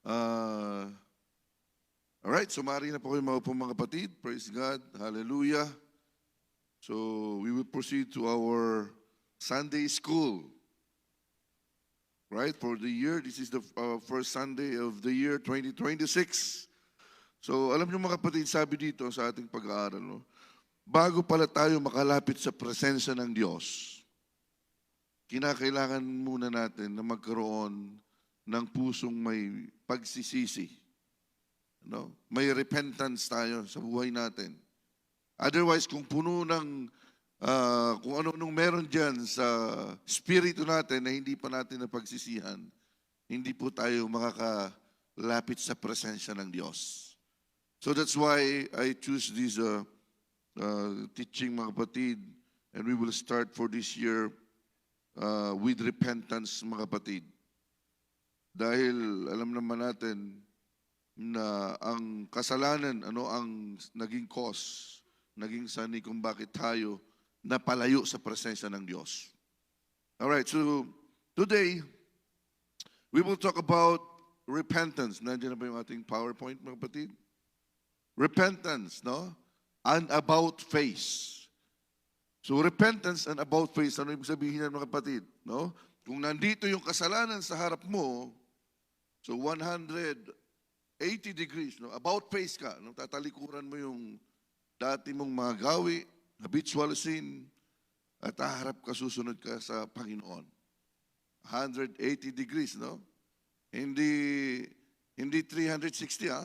Uh, Alright, sumari na po kayo mga kapatid. Praise God. Hallelujah. So, we will proceed to our Sunday school. Right, for the year. This is the first Sunday of the year 2026. So, alam niyo mga kapatid, sabi dito sa ating pag-aaral, no? Bago pala tayo makalapit sa presensya ng Diyos, kinakailangan muna natin na magkaroon ng pusong may pagsisisi. No? May repentance tayo sa buhay natin. Otherwise, kung puno ng kung ano-anong meron dyan sa spirito natin na hindi pa natin napagsisihan, hindi po tayo makakalapit sa presensya ng Diyos. So that's why I choose this teaching, mga kapatid, and we will start for this year with repentance, mga kapatid. Dahil alam naman natin na ang kasalanan, ang naging cause, naging sanhi kung bakit tayo napalayo sa presensya ng Diyos. Alright, so today, we will talk about repentance. Nandiyan na ba yung ating PowerPoint, mga kapatid? Repentance, no? And about face. So repentance and about face, ano ibig sabihin yan, mga kapatid? No? Kung nandito yung kasalanan sa harap mo, so 180 degrees, no? About face ka, no? Tatalikuran mo yung dati mong mga gawi, habitual sin, at haharap ka, susunod ka sa Panginoon. 180 degrees, no? Hindi 360, ha?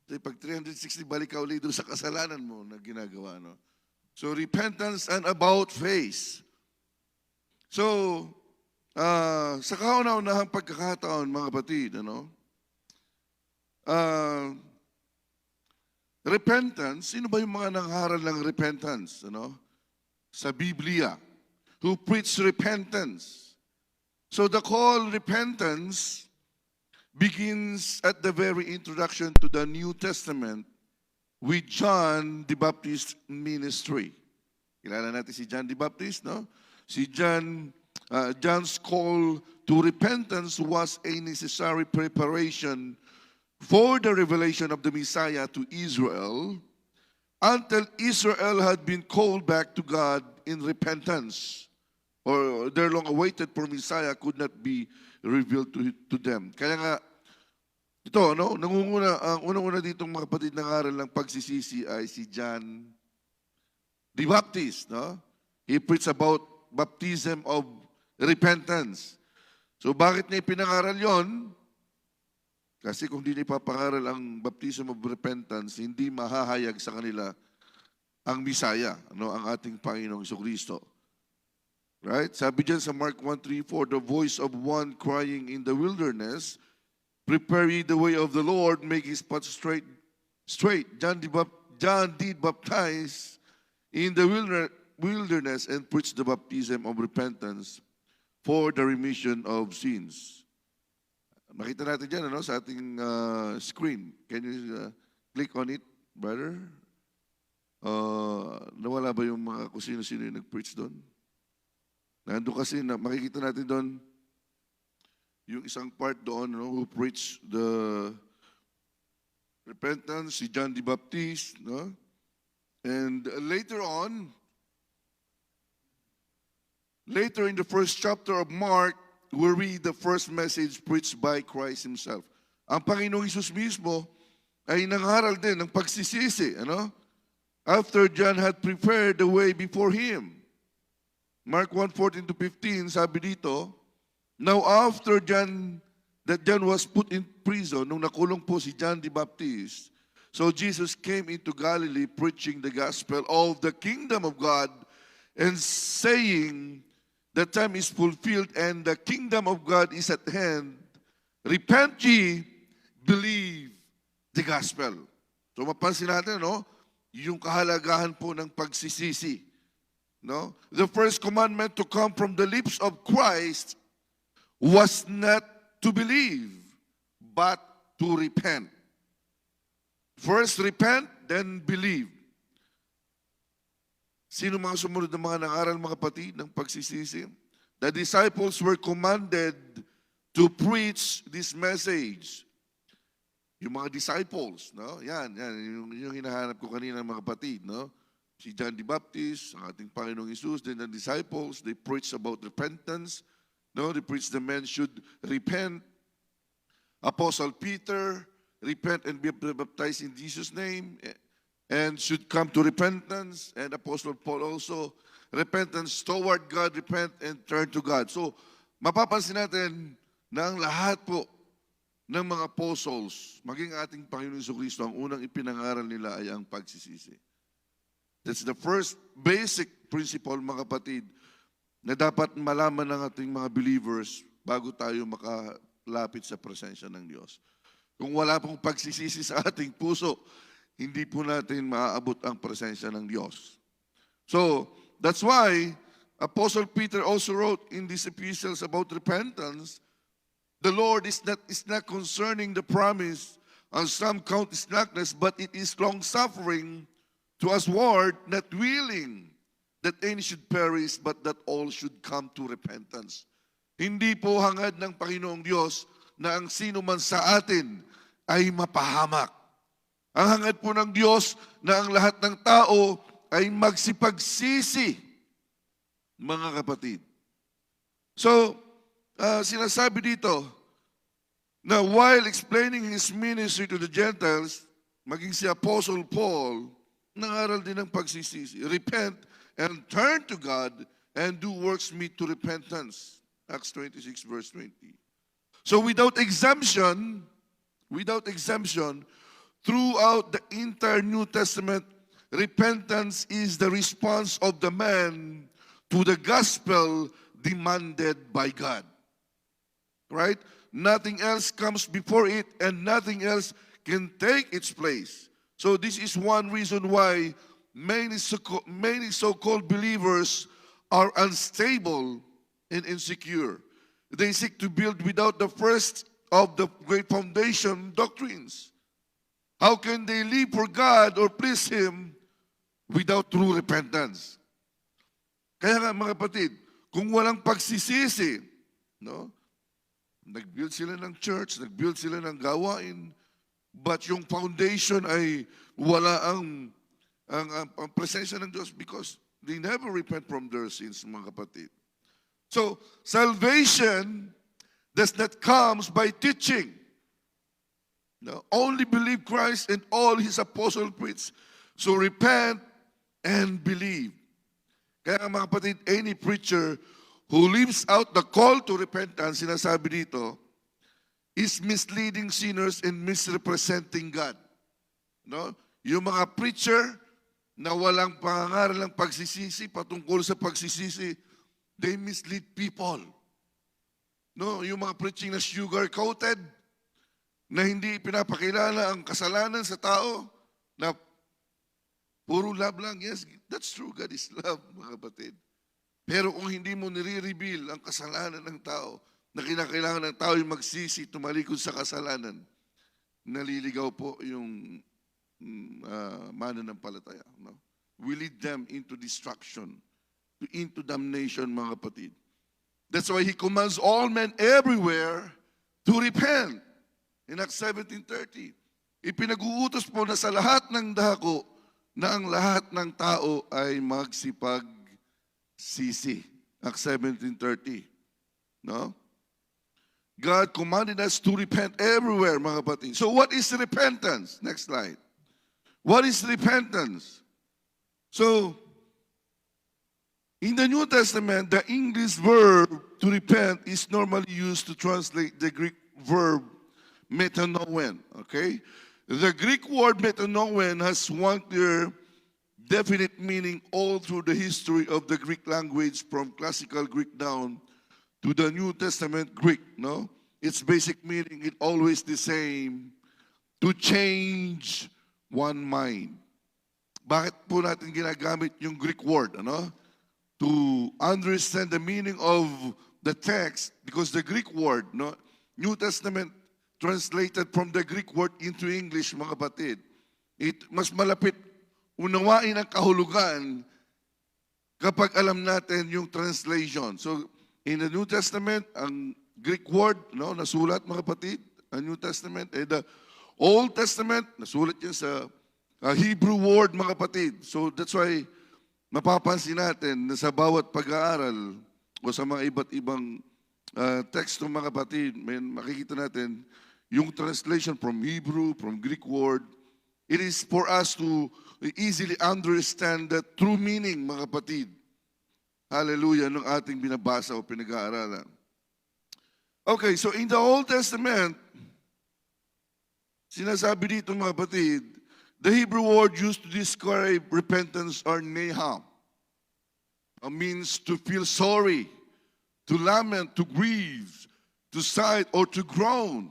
Kasi pag 360, balik ka ulit doon sa kasalanan mo na ginagawa, no? So, repentance and about face. So, sa kauna-unahang pagkakataon, mga kapatid, repentance, sino ba yung mga nangharal ng repentance, sa Biblia? Who preach repentance? So the call repentance begins at the very introduction to the New Testament with John the Baptist ministry. Kilala natin si John the Baptist, no? Si John's call to repentance was a necessary preparation for the revelation of the Messiah to Israel until Israel had been called back to God in repentance, or their long-awaited for Messiah could not be revealed to them. Kaya nga, ito, ang unang-una ditong mga kapatid ng aral ng pagsisisi ay si John the Baptist. No? He preached about baptism of repentance. So bakit niya ipinangaral yon? Kasi kung hindi ipapangaral ang baptism of repentance, hindi mahahayag sa kanila ang Misaya, ang ating Panginoong Jesucristo. Right? Sabi dyan sa Mark 1:3-4, the voice of one crying in the wilderness, prepare ye the way of the Lord, make his path straight. John did baptize in the wilderness and preach the baptism of repentance for the remission of sins. Makita natin dyan, sa ating screen. Can you click on it, brother? Nawala ba yung mga kung sino-sino yung nag-preach doon? Nandun kasi, makikita natin doon yung isang part doon, who preached the repentance, si John the Baptist, no? And later in the first chapter of Mark, we read the first message preached by Christ Himself. Ang Panginoong Hesus mismo ay nangharal din ng pagsisisi, after John had prepared the way before Him. Mark 1:14-15, sabi dito, now after John was put in prison, nung nakulong po si John the Baptist, so Jesus came into Galilee preaching the gospel of the kingdom of God and saying, the time is fulfilled and the kingdom of God is at hand. Repent ye, believe the gospel. So mapansin natin, yung kahalagahan po ng pagsisisi. The first commandment to come from the lips of Christ was not to believe, but to repent. First repent, then believe. Sino mga sumunod na mga nangaral, mga kapatid, ng pagsisisi? The disciples were commanded to preach this message. Yung mga disciples, no? Yan, yung hinahanap ko kanina mga kapatid, no? Si John the Baptist, ang ating Panginoong Jesus, then the disciples, they preach about repentance, no? They preach the men should repent. Apostle Peter, repent and be baptized in Jesus' name, and should come to repentance. And Apostle Paul also, repentance toward God, repent and turn to God. So, mapapansin natin na ang lahat po ng mga apostles, maging ating Panginoon Jesucristo, ang unang ipinangaral nila ay ang pagsisisi. That's the first basic principle, mga kapatid, na dapat malaman ng ating mga believers bago tayo makalapit sa presensya ng Diyos. Kung wala pong pagsisisi sa ating puso, hindi po natin maaabot ang presensya ng Diyos. So, that's why Apostle Peter also wrote in these epistles about repentance. The Lord is not concerning the promise, and some count slackness, but it is long-suffering to usward, not willing that any should perish, but that all should come to repentance. Hindi po hangad ng Panginoong Diyos na ang sino man sa atin ay mapahamak. Ang hangad po ng Diyos na ang lahat ng tao ay magsipagsisi, mga kapatid. So, sinasabi dito na while explaining his ministry to the Gentiles, maging si Apostle Paul, nangaral din ng pagsisisi. Repent and turn to God and do works meet to repentance. Acts 26 verse 20. So without exemption, throughout the entire New Testament, repentance is the response of the man to the gospel demanded by God. Right? Nothing else comes before it, and nothing else can take its place. So this is one reason why many so-called believers are unstable and insecure. They seek to build without the first of the great foundation doctrines. How can they live for God or please Him without true repentance? Kaya nga mga kapatid, kung walang pagsisisi, no? Nag-build sila ng church, nag-build sila ng gawain, but yung foundation ay wala ang presensya ng Diyos because they never repent from their sins, mga kapatid. So, salvation does not come by teaching. No, only believe Christ and all His apostles preach. So, repent and believe. Kaya mga kapatid, any preacher who leaves out the call to repentance, sinasabi dito, is misleading sinners and misrepresenting God. No? Yung mga preacher na walang pangangaral ng pagsisisi patungkol sa pagsisisi, they mislead people. No, yung mga preaching na sugar-coated, na hindi pinapakilala ang kasalanan sa tao, na puro love lang. Yes, that's true. God is love, mga kapatid. Pero kung hindi mo nire-reveal ang kasalanan ng tao, na kinakailangan ng tao yung magsisi, tumalikod sa kasalanan, naliligaw po yung mananampalataya. No? We lead them into destruction, into damnation, mga kapatid. That's why He commands all men everywhere to repent. In Acts 17:30, ipinag-uutos po na sa lahat ng dako na ang lahat ng tao ay magsipagsisi. Acts 17:30. No? God commanded us to repent everywhere, mga kapatid. So what is repentance? Next slide. What is repentance? So, in the New Testament, the English verb to repent is normally used to translate the Greek verb metanoen. Okay? The Greek word metanoen has one clear, definite meaning all through the history of the Greek language, from classical Greek down to the New Testament Greek. No? Its basic meaning is always the same: to change one mind. Bakit po natin ginagamit yung Greek word? Ano? To understand the meaning of the text, because the Greek word, no, New Testament translated from the Greek word into English, mga kapatid, mas malapit unawain ang kahulugan kapag alam natin yung translation. So, in the New Testament, ang Greek word, no, nasulat, mga kapatid, ang New Testament, the Old Testament, nasulat yan sa Hebrew word, mga kapatid. So that's why mapapansin natin na sa bawat pag-aaral o sa mga iba't ibang teksto, mga kapatid, makikita natin yung translation from Hebrew, from Greek word. It is for us to easily understand the true meaning, mga kapatid. Hallelujah, ng ating binabasa o pinag-aaralan. Okay, so in the Old Testament, sinasabi dito, mga kapatid, the Hebrew word used to describe repentance or neham, means to feel sorry, to lament, to grieve, to sigh, or to groan.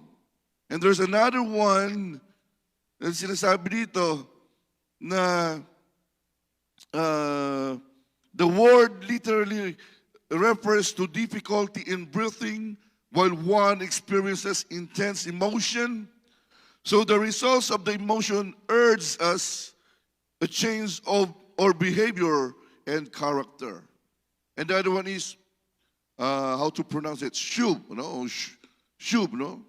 And there's another one na sinasabi dito na the word literally refers to difficulty in breathing while one experiences intense emotion. So the results of the emotion urge us a change of our behavior and character. And the other one is, how to pronounce it? Shub, no? Shub, no?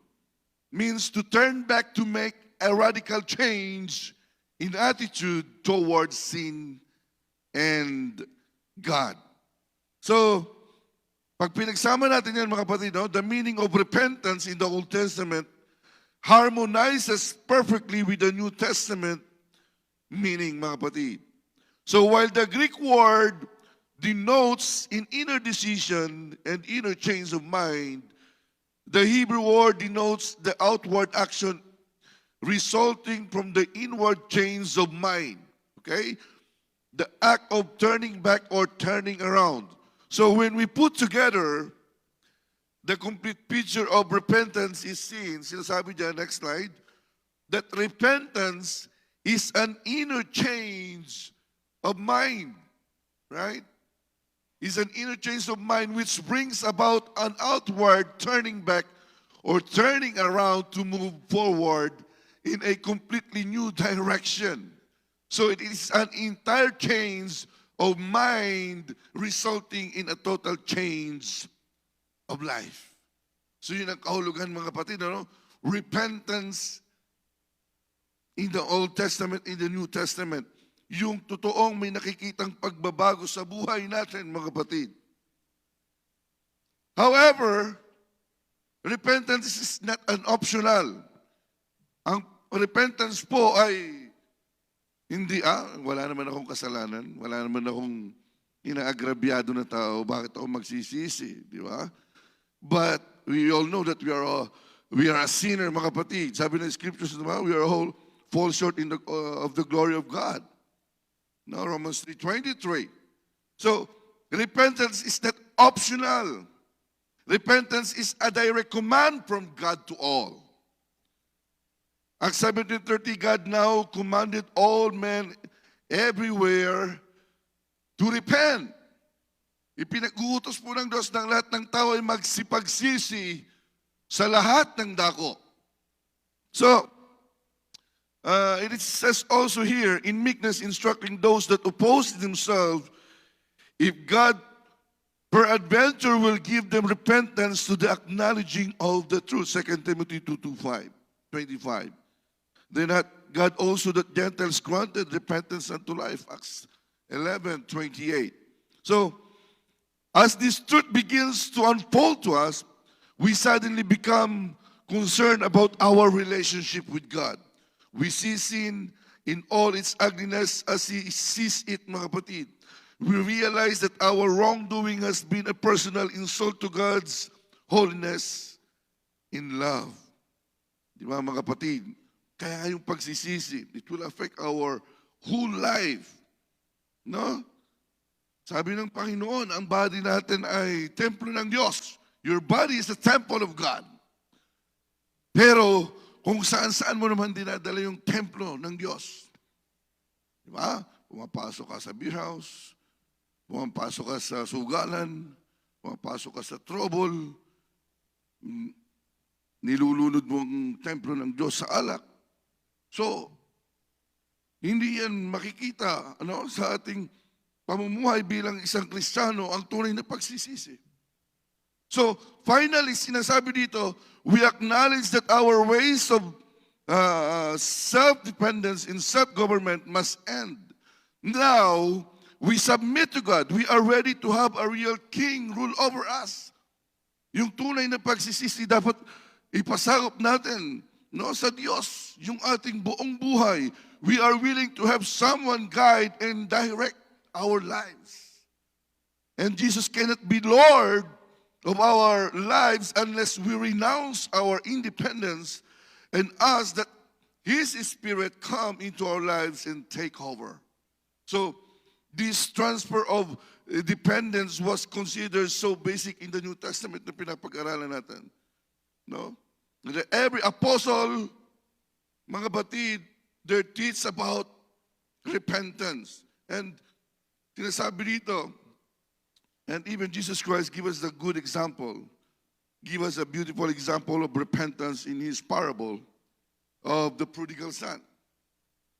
Means to turn back to make a radical change in attitude towards sin and God. So, pag pinagsama natin yan, mga kapatid, no, the meaning of repentance in the Old Testament harmonizes perfectly with the New Testament meaning, mga kapatid. So, while the Greek word denotes an inner decision and inner change of mind, the Hebrew word denotes the outward action resulting from the inward change of mind. Okay? The act of turning back or turning around. So when we put together the complete picture of repentance is seen, sinasabi dyan, next slide, that repentance is an inner change of mind, right? Is an inner change of mind which brings about an outward turning back or turning around to move forward in a completely new direction. So it is an entire change of mind resulting in a total change of life. So yun ang kahulugan, mga kapatid, ano? Repentance in the Old Testament, in the New Testament. Yung totoong may nakikitang pagbabago sa buhay natin, mga kapatid. However, repentance is not an optional. Ang repentance po ay hindi, wala naman akong kasalanan, wala naman akong inaagrabyado na tao, bakit ako magsisisi, di ba? But we all know that we are a sinner, mga kapatid. Sabi ng scriptures, di ba? We are all fall short of the glory of God. No, Romans 3:23. So, repentance is not optional. Repentance is a direct command from God to all. Acts 17:30, God now commanded all men everywhere to repent. Ipinag-uutos po ng Diyos ng lahat ng tao ay magsipagsisi sa lahat ng dako. So, it says also here, in meekness instructing those that oppose themselves, if God peradventure will give them repentance to the acknowledging of the truth. 2 Timothy 2:25. Then God also that Gentiles granted repentance unto life. Acts 11:28. So, as this truth begins to unfold to us, we suddenly become concerned about our relationship with God. We see sin in all its ugliness as He sees it, mga kapatid. We realize that our wrongdoing has been a personal insult to God's holiness in love. Di ba, mga kapatid? Kaya yung pagsisisi, it will affect our whole life. No? Sabi ng Panginoon, ang body natin ay templo ng Diyos. Your body is a temple of God. Pero kung saan-saan mo naman dinadala yung templo ng Diyos. Di ba? Pumapasok ka sa beer house, pumapasok ka sa sugalan, pumapasok ka sa trouble, nilulunod mo ang templo ng Diyos sa alak. So, hindi yan makikita sa ating pamumuhay bilang isang Kristiyano ang tunay na pagsisisi. So, finally, sinasabi dito, we acknowledge that our ways of self-dependence and self-government must end. Now, we submit to God. We are ready to have a real king rule over us. Yung tunay na pagsisisi dapat ipasakop natin, no, sa Diyos, yung ating buong buhay. We are willing to have someone guide and direct our lives. And Jesus cannot be Lord of our lives unless we renounce our independence and ask that His Spirit come into our lives and take over. So, this transfer of dependence was considered so basic in the New Testament na pinapag-aralan natin. No? That every apostle, mga batid, they teach about repentance. And sinasabi dito, and even Jesus Christ give us a good example, give us a beautiful example of repentance in His parable of the prodigal son.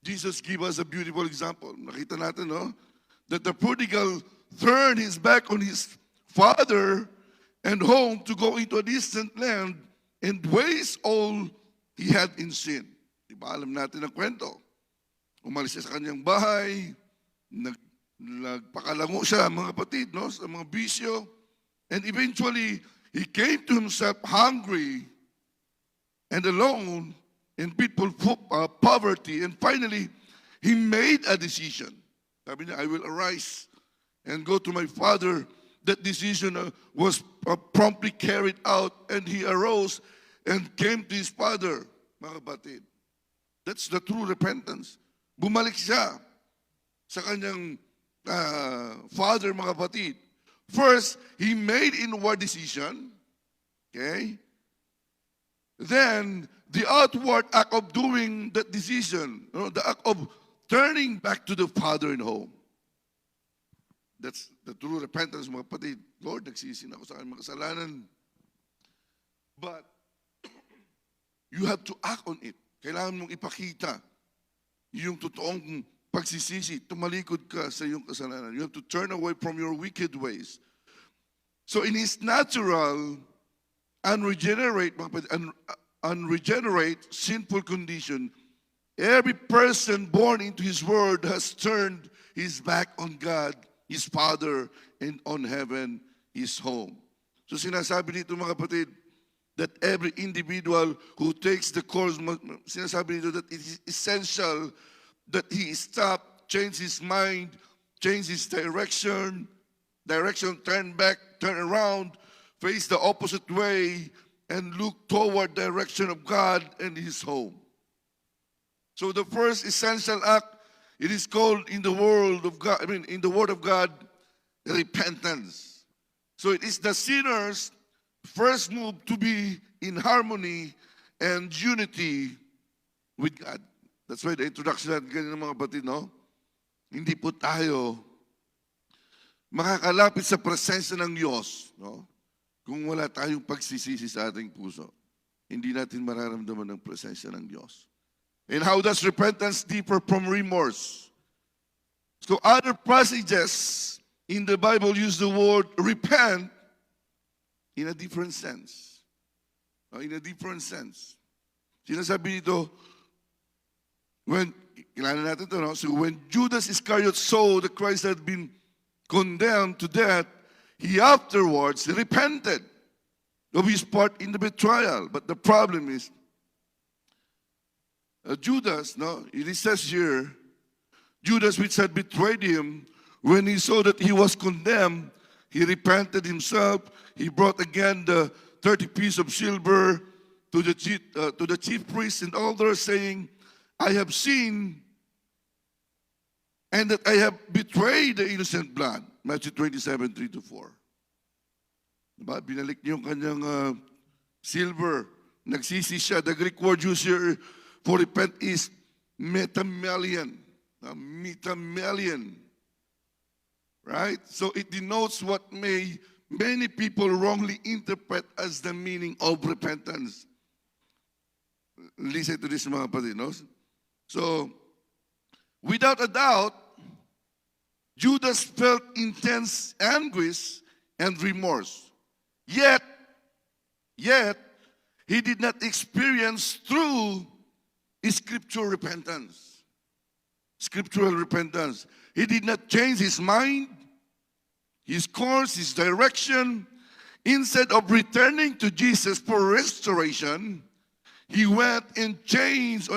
Jesus give us a beautiful example. Nakita natin, no? That the prodigal turned his back on his father and home to go into a distant land and waste all he had in sin. Diba, alam natin ang kwento. Umalis siya sa kanyang bahay, nagpakalango siya, mga kapatid, no? Sa mga bisyo. And eventually, he came to himself hungry and alone in pitfall poverty. And finally, he made a decision. Sabi niya, I will arise and go to my father. That decision was promptly carried out, and he arose and came to his father, mga kapatid. That's the true repentance. Bumalik siya sa kanyang father, mga kapatid. First, he made inward decision. Okay? Then, the outward act of doing that decision, the act of turning back to the Father in home. That's the true repentance, mga kapatid. Lord, nagsisi na ako sa aking mga kasalanan. But, you have to act on it. Kailangan mong ipakita yung totoong pagsisisi. Tumalikod ka sa iyong kasalanan. You have to turn away from your wicked ways. So, in His natural, unregenerate, sinful condition, every person born into His world has turned his back on God, His Father, and on heaven, His home. So sinasabi dito, mga kapatid, that every individual who takes the course, sinasabi dito that it is essential that he stop, change his mind, change his direction, turn back, turn around, face the opposite way, and look toward the direction of God and His home. So the first essential act, it is called in the world of God, in the Word of God, repentance. So it is the sinner's first move to be in harmony and unity with God. That's why the introduction natin ganyan, mga kapatid, no? Hindi po tayo makakalapit sa presensya ng Diyos, no? Kung wala tayong pagsisisi sa ating puso. Hindi natin mararamdaman ang presensya ng Diyos. And how does repentance differ from remorse? So other passages in the Bible use the word repent in a different sense. In a different sense. Sinasabi dito, kilala natin ito, no? So when Judas Iscariot saw that Christ had been condemned to death, he afterwards repented of his part in the betrayal. But the problem is, Judas, no, it says here, Judas which had betrayed him, when he saw that he was condemned, he repented himself. He brought again the 30 pieces of silver to the chief priests and elders, saying, I have sinned, and that I have betrayed the innocent blood. Matthew 27, 3-4. Diba? Binalik niyo yung kanyang silver. Nagsisi siya. The Greek word used here for repent is metamelian. Metamelian. Right? So it denotes what many people wrongly interpret as the meaning of repentance. Listen to this, mga kapatid, no? So, without a doubt, Judas felt intense anguish and remorse. Yet, he did not experience true scriptural repentance. Scriptural repentance. He did not change his mind, his course, his direction. Instead of returning to Jesus for restoration, he went and changed,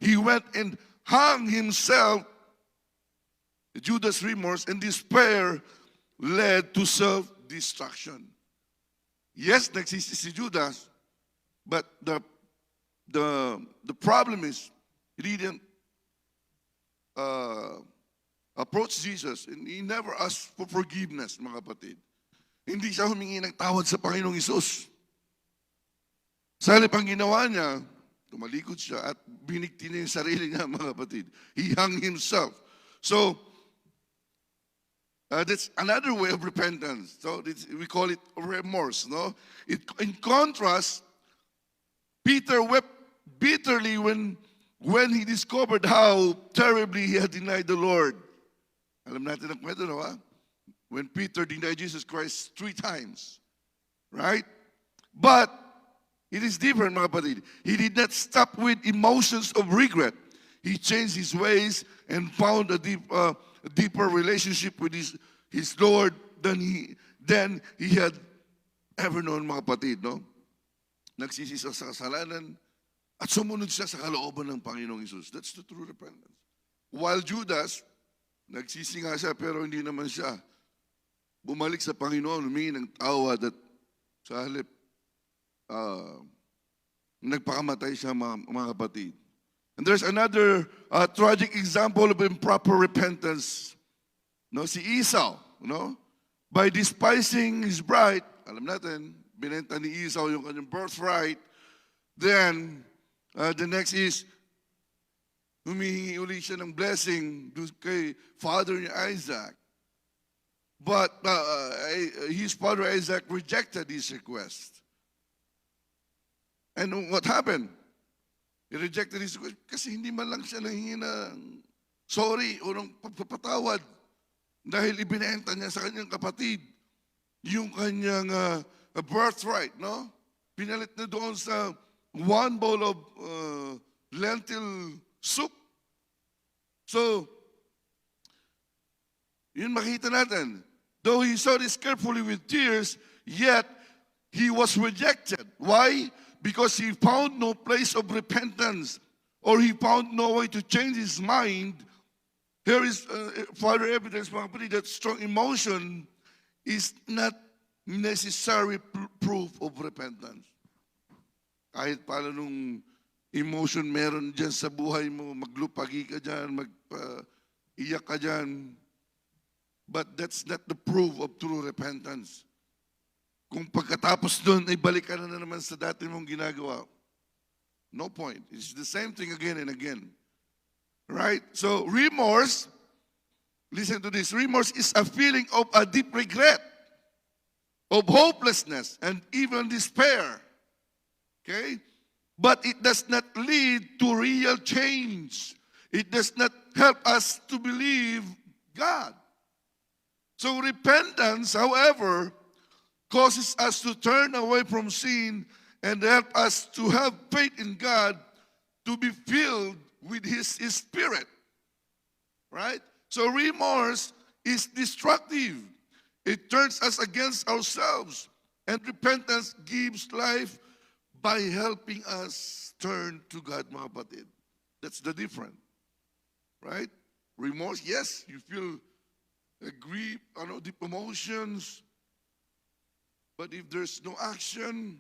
he went and hung himself. Judas' remorse and despair led to self-destruction. Yes, nagsisi si Judas, but the problem is he didn't approach Jesus, and he never asked for forgiveness, mga kapatid. Hindi siya humingi ng tawad sa Panginoong Hesus. Sa halip ang ginawa niya, tumalikod siya at binigti niya yung sarili niya, mga kapatid. He hung himself. So, that's another way of repentance. So, we call it remorse, no? In contrast, Peter wept bitterly when he discovered how terribly he had denied the Lord. Alam natin ang kwento, no? When Peter denied Jesus Christ 3 times. Right? But, it is different, mga kapatid. He did not stop with emotions of regret. He changed his ways and found a deeper relationship with his Lord than he had ever known, mga kapatid, no? Nagsisi siya sa kasalanan at sumunod siya sa kalooban ng Panginoong Hesus. That's the true repentance. While Judas, nagsisi nga siya pero hindi naman siya bumalik sa Panginoon, humingi ng tawad at sa halip, nagpakamatay siya, mga kapatid. And there's another tragic example of improper repentance. No, si Esau, no? By despising his bride, alam natin, binenta ni Esau yung kanyang birthright. Then, the next is, humihingi uli siya ng blessing kay father niya Isaac. But his father Isaac rejected his request. And what happened? He rejected his request kasi hindi man lang siya nanghingi ng sorry o ng pagpapatawad dahil ibinenta niya sa kanyang kapatid yung kanyang birthright, no? Pinalit na doon sa 1 bowl of lentil soup. So, yun makita natin. Though he saw this carefully with tears, yet he was rejected. Why? Because he found no place of repentance, or he found no way to change his mind. Here is further evidence, mga kapatid, that strong emotion is not necessary proof of repentance. Kahit paano nung emotion meron dyan sa buhay mo, maglupagi ka dyan, iyak ka dyan, but that's not the proof of true repentance. Kung pagkatapos doon ay balik ka na naman sa dati mong ginagawa, no point. It's the same thing again and again. Right? So, remorse, listen to this, remorse is a feeling of a deep regret, of hopelessness, and even despair. Okay? But it does not lead to real change. It does not help us to believe God. So repentance, however, causes us to turn away from sin and help us to have faith in God, to be filled with His Spirit. Right? So remorse is destructive. It turns us against ourselves. And repentance gives life by helping us turn to God, mga kapatid. That's the difference. Right? Remorse, yes, you feel grief, deep emotions. But if there's no action,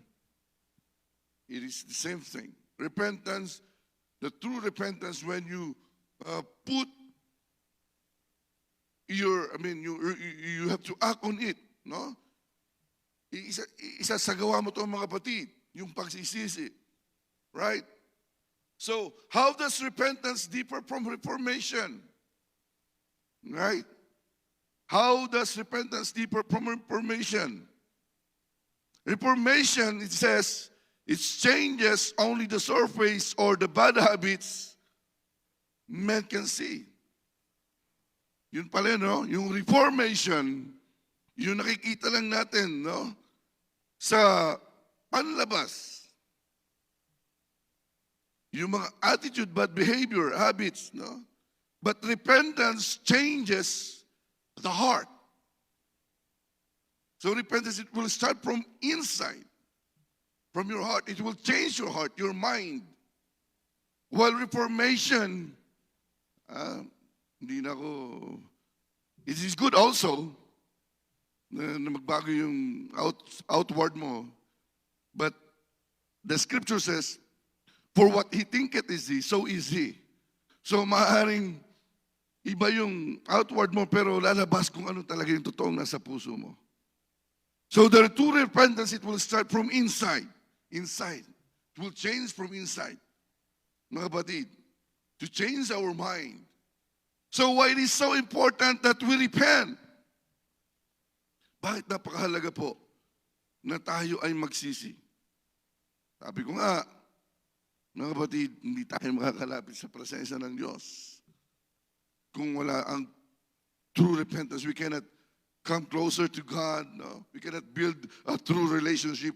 it is the same thing. Repentance, the true repentance, when you put you have to act on it, no? Isasagawa mo ito, mga kapatid, yung pagsisisi. Right? So, how does repentance differ from reformation? Right? How does repentance differ from reformation? Reformation, it says, it changes only the surface or the bad habits men can see. Yun pala, no? Yung reformation, yung nakikita lang natin, no? Sa panlabas. yung mga attitude, bad behavior, habits, no? But repentance changes the heart. So repentance, it will start from inside, from your heart. It will change your heart, your mind. While reformation, hindi na ako, it is good also na magbago yung outward mo. But the scripture says, for what he thinketh is he, so is he. So maaaring iba yung outward mo, pero lalabas kung ano talaga yung totoong nasa puso mo. So the true repentance, it will start from inside. Inside. It will change from inside. Mga kapatid, to change our mind. So why it is so important that we repent? Bakit napakahalaga po na tayo ay magsisi? Sabi ko nga, mga kapatid, hindi tayo makakalapit sa presensya ng Diyos. Kung wala ang true repentance, we cannot come closer to God. No? We cannot build a true relationship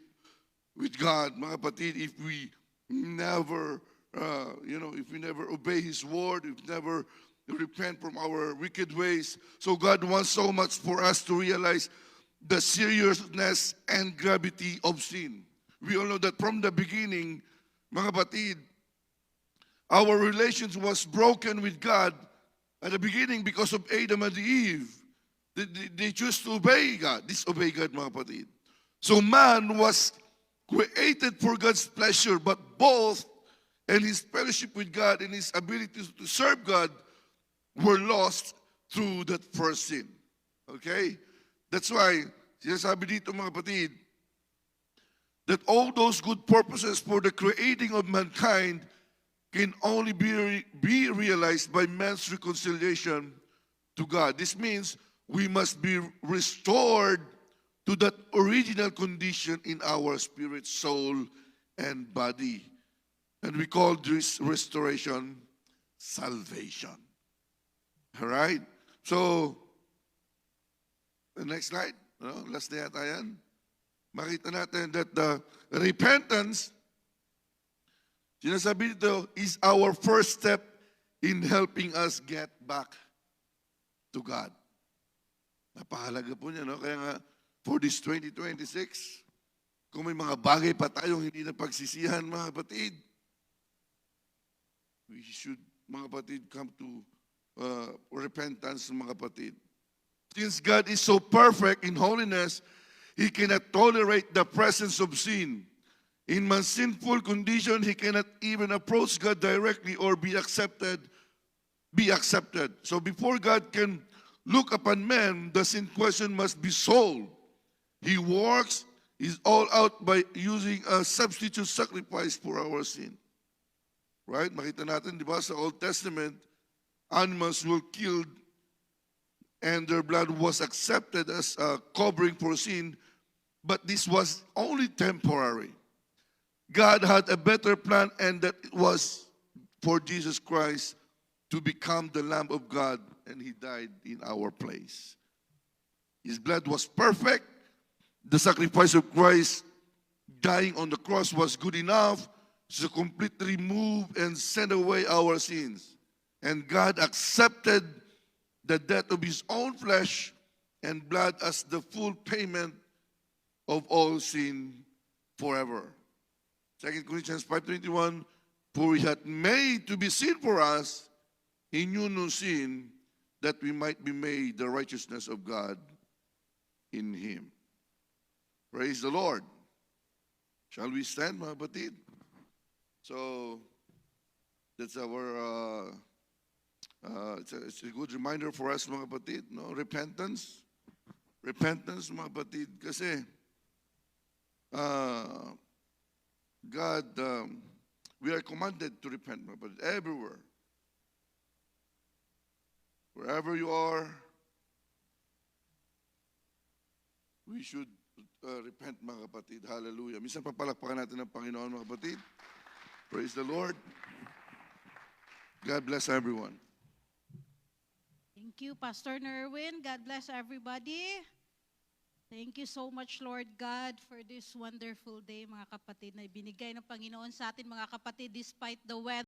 with God. Mga kapatid, if we never if we never obey His word, if we never repent from our wicked ways. So God wants so much for us to realize the seriousness and gravity of sin. We all know that from the beginning, mga kapatid, our relations was broken with God at the beginning because of Adam and Eve. They chose to obey God, disobey God, mga kapatid. So man was created for God's pleasure, but both and his fellowship with God and his ability to serve God were lost through that first sin. Okay? That's why, sinasabi dito mga kapatid, that all those good purposes for the creating of mankind can only be realized by man's reconciliation to God. This means we must be restored to that original condition in our spirit, soul, and body. And we call this restoration salvation. All right? So, the next slide. No? Last na yata yan. Makita natin that the repentance, sinasabi dito, is our first step in helping us get back to God. Napakahalaga po niya, no? Kaya nga, for this 2026, kung may mga bagay pa tayong hindi na pagsisihan, mga kapatid, we should, mga kapatid, come to repentance, mga kapatid. Since God is so perfect in holiness, He cannot tolerate the presence of sin. In man's sinful condition, he cannot even approach God directly or be accepted. So before God can look upon man, the sin question must be solved. He works is all out by using a substitute sacrifice for our sin. Right? Makita natin, di ba, sa Old Testament, animals were killed and their blood was accepted as a covering for sin, but this was only temporary. God had a better plan, and that it was for Jesus Christ to become the Lamb of God, and He died in our place. His blood was perfect. The sacrifice of Christ dying on the cross was good enough to completely remove and send away our sins. And God accepted the death of His own flesh and blood as the full payment of all sin forever. 2 Corinthians 5:21, for He had made to be sin for us, He knew no sin, that we might be made the righteousness of God in Him. Praise the Lord. Shall we stand, mga kapatid? So, that's our, it's a good reminder for us, mga kapatid, no? Repentance. Repentance, mga kapatid, kasi God, we are commanded to repent, mga kapatid, everywhere. Wherever you are, we should repent, mga kapatid. Hallelujah. Minsan papalakpakan natin ng Panginoon, mga kapatid. Praise the Lord. God bless everyone. Thank you, Pastor Nerwin. God bless everybody. Thank you so much, Lord God, for this wonderful day, mga kapatid, na ibinigay ng Panginoon sa atin, mga kapatid, despite the weather.